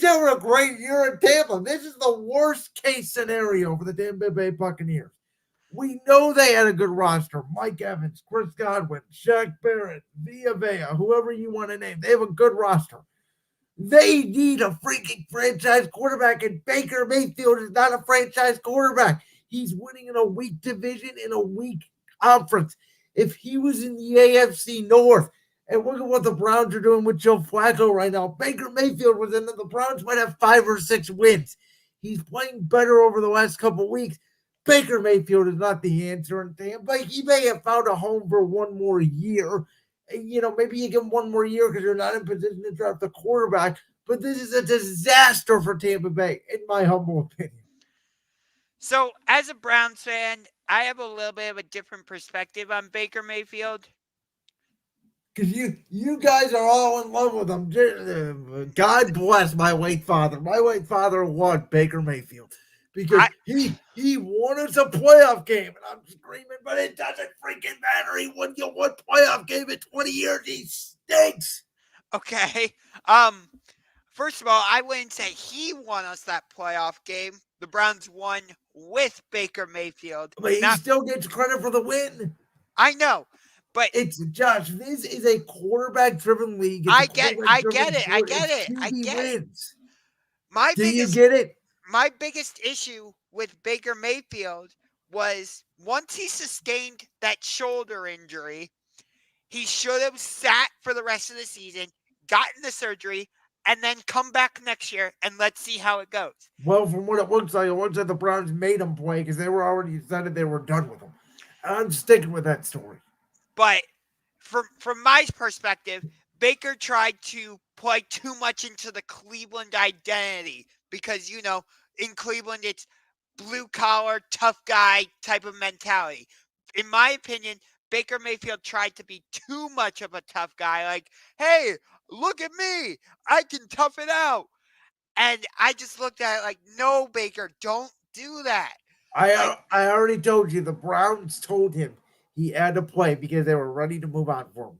having a great year in Tampa. This is the worst case scenario for the Tampa Bay Buccaneers. We know they had a good roster. Mike Evans, Chris Godwin, Shaq Barrett, Villa, whoever you want to name. They have a good roster. They need a freaking franchise quarterback, and Baker Mayfield is not a franchise quarterback. He's winning in a weak division, in a weak conference. If he was in the AFC North, and look at what the Browns are doing with Joe Flacco right now. Baker Mayfield was in the Browns might have 5 or 6 wins. He's playing better over the last couple of weeks. Baker Mayfield is not the answer in Tampa. He may have found a home for one more year. Maybe you give him one more year because you're not in position to draft the quarterback. But this is a disaster for Tampa Bay, in my humble opinion. So, as a Browns fan, I have a little bit of a different perspective on Baker Mayfield. Because you guys are all in love with him. God bless my late father. My late father loved Baker Mayfield. Because he won us a playoff game, and I'm screaming, but it doesn't freaking matter. He won you one playoff game in 20 years. He stinks. Okay. First of all, I wouldn't say he won us that playoff game. The Browns won with Baker Mayfield. But he still gets credit for the win. I know. But it's Josh. This is a quarterback-driven league. I get it. Wins. You get it? My biggest issue with Baker Mayfield was once he sustained that shoulder injury, he should have sat for the rest of the season, gotten the surgery, and then come back next year and let's see how it goes. Well, from what it looks like the Browns made him play because they were already decided they were done with him. I'm sticking with that story. But from my perspective, Baker tried to play too much into the Cleveland identity because, in Cleveland, it's blue-collar, tough guy type of mentality. In my opinion, Baker Mayfield tried to be too much of a tough guy. Like, hey, look at me. I can tough it out. And I just looked at it like, no, Baker, don't do that. I already told you the Browns told him he had to play because they were ready to move on for him.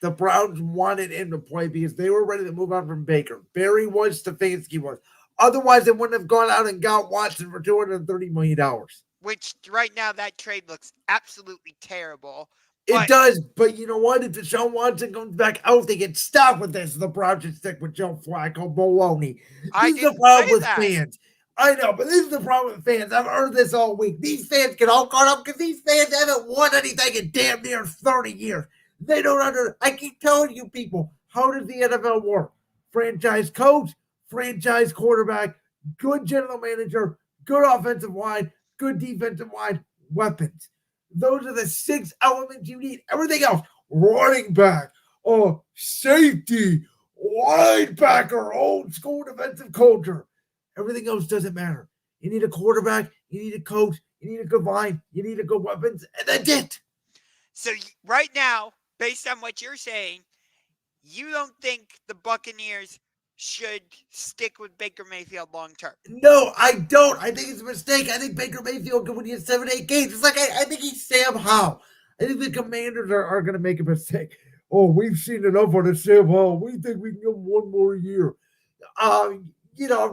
The Browns wanted him to play because they were ready to move on from Baker. Barry was, Stefanski was. Otherwise, they wouldn't have gone out and got Watson for $230 million. Which, right now, that trade looks absolutely terrible. It does, but you know what? If Deshaun Watson comes back out, they get stopped with this. The Browns should stick with Joe Flacco, baloney. This is the problem with fans. I know, but this is the problem with fans. I've heard this all week. These fans get all caught up because these fans haven't won anything in damn near 30 years. They don't I keep telling you people, how does the NFL work? Franchise coach, franchise quarterback, good general manager, good offensive line, good defensive line, weapons. Those are the 6 elements you need. Everything else, running back, safety, linebacker, old school defensive culture. Everything else doesn't matter. You need a quarterback, you need a coach, you need a good line, you need a good weapons, and that's it. So right now, based on what you're saying, you don't think the Buccaneers should stick with Baker Mayfield long term? No, I don't. I think it's a mistake. I think Baker Mayfield can win you 7-8 games. It's like I think he's Sam Howell. I think the Commanders are going to make a mistake. Oh, we've seen enough on the Sam Howell. We think we can give him one more year. I'm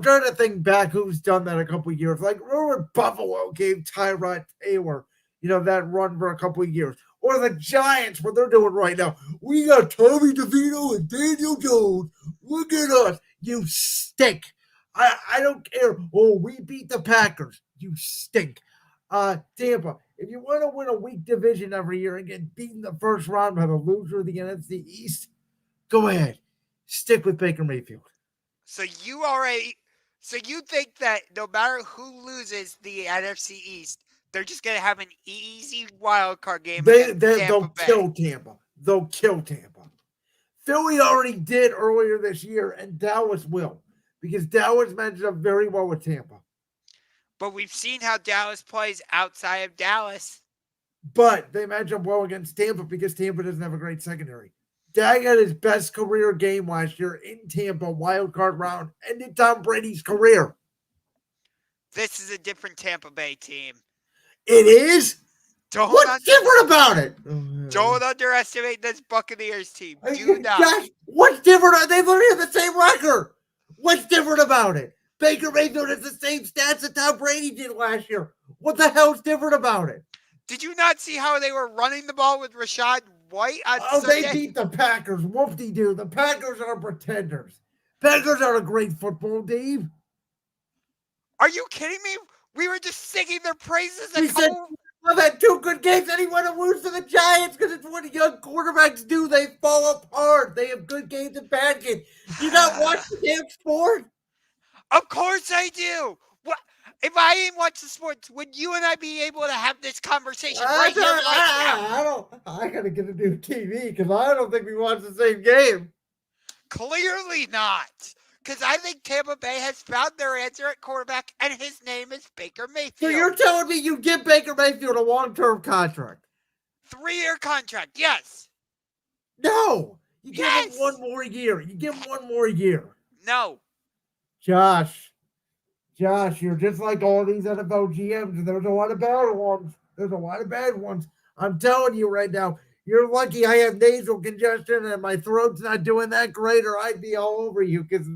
trying to think back who's done that a couple of years. Like, remember when Buffalo gave Tyrod Taylor, that run for a couple of years? Or the Giants, what they're doing right now. We got Tommy DeVito and Daniel Jones. Look at us. You stink. I don't care. Oh, we beat the Packers. You stink. Tampa, if you want to win a weak division every year and get beaten the first round by the loser of the NFC East, go ahead. Stick with Baker Mayfield. So you think that no matter who loses the NFC East, they're just going to have an easy wild card game. They'll kill Tampa. They'll kill Tampa. Philly already did earlier this year, and Dallas will, because Dallas matches up very well with Tampa. But we've seen how Dallas plays outside of Dallas. But they match up well against Tampa because Tampa doesn't have a great secondary. Dak had his best career game last year in Tampa, wild card round, ended Tom Brady's career. This is a different Tampa Bay team. It is? What's different about it? Don't underestimate this Buccaneers team. Do not. Gosh, what's different? They literally have the same record. What's different about it? Baker Mayfield has the same stats that Tom Brady did last year. What the hell's different about it? Did you not see how they were running the ball with Rashad White on Oh, they Sunday? beat the Packers. Whoop-de-doo. The Packers are pretenders. Packers are a great football team. Are you kidding me? We were just singing their praises. We said I've had 2 good games and he went to lose to the Giants because it's what young quarterbacks do. They fall apart. They have good games and bad games. You not watch the damn sport? Of course I do. What if I didn't watch the sports? Would you and I be able to have this conversation right here, right now? I gotta get a new TV because I don't think we watch the same game. Clearly not. Because I think Tampa Bay has found their answer at quarterback, and his name is Baker Mayfield. So you're telling me you give Baker Mayfield a long-term contract? 3-year contract, yes. No. You give him 1 more year. You give him 1 more year. No. Josh, you're just like all these NFL GMs. There's a lot of bad ones. There's a lot of bad ones. I'm telling you right now, you're lucky I have nasal congestion and my throat's not doing that great, or I'd be all over you because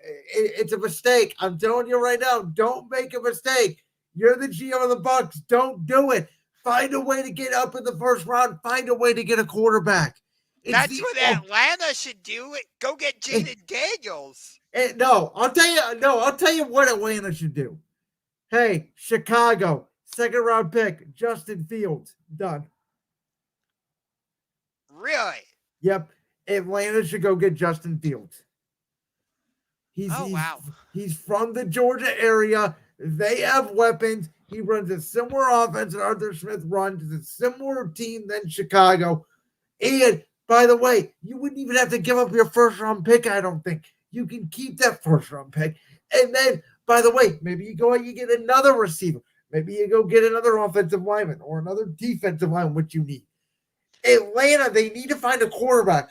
it's a mistake. I'm telling you right now, don't make a mistake. You're the GM of the Bucs. Don't do it. Find a way to get up in the first round. Find a way to get a quarterback. That's what Atlanta should do. Go get Jaden Daniels. I'll tell you what Atlanta should do. Hey, Chicago, 2nd round pick, Justin Fields. Done. Really? Yep. Atlanta should go get Justin Fields. Wow. He's from the Georgia area. They have weapons. He runs a similar offense that Arthur Smith runs. It's a similar team than Chicago. And by the way, you wouldn't even have to give up your 1st round pick, I don't think. You can keep that 1st round pick. And then, by the way, maybe you go and you get another receiver. Maybe you go get another offensive lineman or another defensive lineman, which you need. Atlanta, they need to find a quarterback.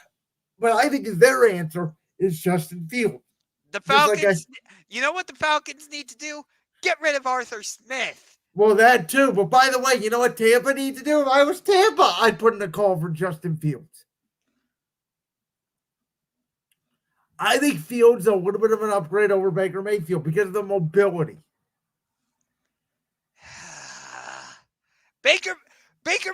But I think their answer is Justin Fields. The Falcons, you know what the Falcons need to do? Get rid of Arthur Smith. Well, that too. But by the way, you know what Tampa needs to do? If I was Tampa, I'd put in a call for Justin Fields. I think Fields is a little bit of an upgrade over Baker Mayfield because of the mobility. Baker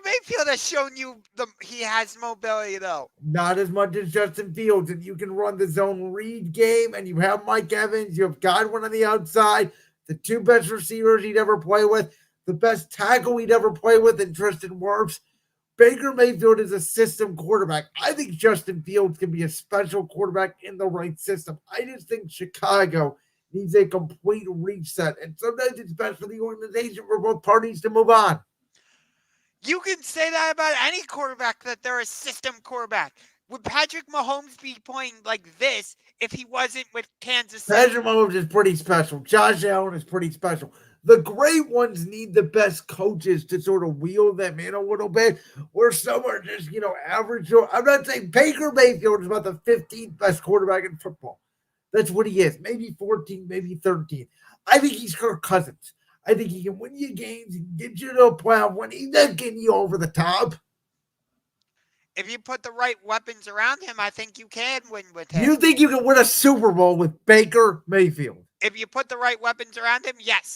Mayfield has shown you he has mobility, though. Not as much as Justin Fields. And you can run the zone read game, and you have Mike Evans. You have Godwin on the outside. The 2 best receivers he'd ever play with. The best tackle he'd ever play with in Tristan Wirfs. Baker Mayfield is a system quarterback. I think Justin Fields can be a special quarterback in the right system. I just think Chicago needs a complete reset. And sometimes it's best for the organization for both parties to move on. You can say that about any quarterback, that they're a system quarterback. Would Patrick Mahomes be playing like this if he wasn't with Kansas City? Patrick Mahomes is pretty special. Josh Allen is pretty special. The great ones need the best coaches to sort of wheel them in a little bit, where some are just, average. I'm not saying Baker Mayfield is about the 15th best quarterback in football. That's what he is. Maybe 14, maybe 13. I think he's Kirk Cousins. I think he can win you games. He can get you to a playoff when he's not getting you over the top. If you put the right weapons around him, I think you can win with him. You think you can win a Super Bowl with Baker Mayfield? If you put the right weapons around him, yes.